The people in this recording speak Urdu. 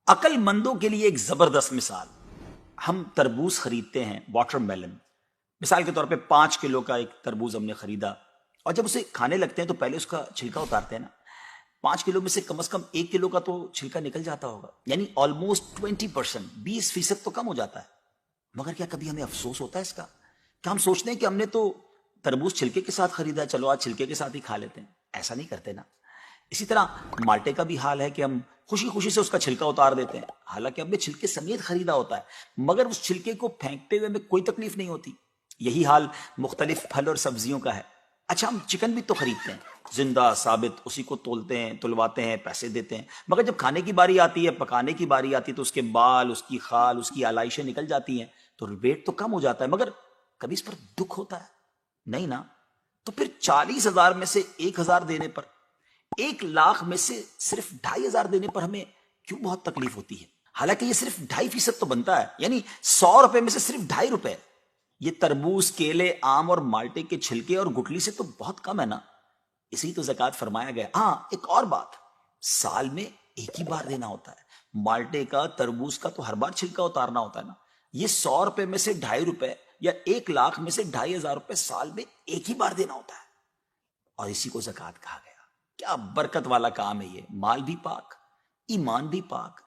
عقل مندوں کے لیے ایک زبردست مثال. ہم تربوز خریدتے ہیں، واٹر میلن. مثال کے طور پہ 5 کلو کا ایک تربوز ہم نے خریدا، اور جب اسے کھانے لگتے ہیں تو پہلے اس کا چھلکا اتارتے ہیں نا. 5 کلو میں سے کم از کم 1 کلو کا تو چھلکا نکل جاتا ہوگا، یعنی آلموسٹ 20%، 20% تو کم ہو جاتا ہے. مگر کیا کبھی ہمیں افسوس ہوتا ہے اس کا؟ کیا ہم سوچتے ہیں کہ ہم نے تو تربوز چھلکے کے ساتھ خریدا، چلو آج چھلکے کے ساتھ ہی کھا لیتے ہیں؟ ایسا نہیں کرتے نا. اسی طرح مالٹے کا بھی حال ہے کہ ہم خوشی خوشی سے اس کا چھلکا اتار دیتے ہیں، حالانکہ ہم نے چھلکے سمیت خریدا ہوتا ہے، مگر اس چھلکے کو پھینکتے ہوئے ہمیں کوئی تکلیف نہیں ہوتی. یہی حال مختلف پھل اور سبزیوں کا ہے. اچھا، ہم چکن بھی تو خریدتے ہیں، زندہ ثابت، اسی کو تولتے ہیں، تلواتے ہیں، پیسے دیتے ہیں، مگر جب کھانے کی باری آتی ہے، پکانے کی باری آتی ہے، تو اس کے بال، اس کی خال، اس کی آلائشیں نکل جاتی ہیں، تو ویٹ تو کم ہو جاتا ہے. مگر کبھی اس پر دکھ ہوتا ہے؟ نہیں نا. تو پھر 40,000 میں سے 1,000 دینے پر، 1,00,000 میں سے صرف 2,500 دینے پر ہمیں کیوں بہت تکلیف ہوتی ہے؟ حالانکہ یہ صرف 2.5% تو بنتا ہے، یعنی 100 روپے میں سے صرف 2.5 روپے. یہ تربوز، کیلے، آم اور مالٹے کے چھلکے اور گٹلی سے تو بہت کم ہے نا. اسی تو زکوٰۃ فرمایا گیا. ہاں، ایک اور بات، سال میں ایک ہی بار دینا ہوتا ہے. مالٹے کا، تربوز کا تو ہر بار چھلکا اتارنا ہوتا ہے نا. یہ 100 روپے میں سے 2.5 روپے یا 1,00,000 میں سے 2,500 روپے سال میں ایک ہی بار دینا ہوتا ہے، اور اسی کو زکوٰۃ کہا گیا. کیا برکت والا کام ہے یہ. مال بھی پاک، ایمان بھی پاک،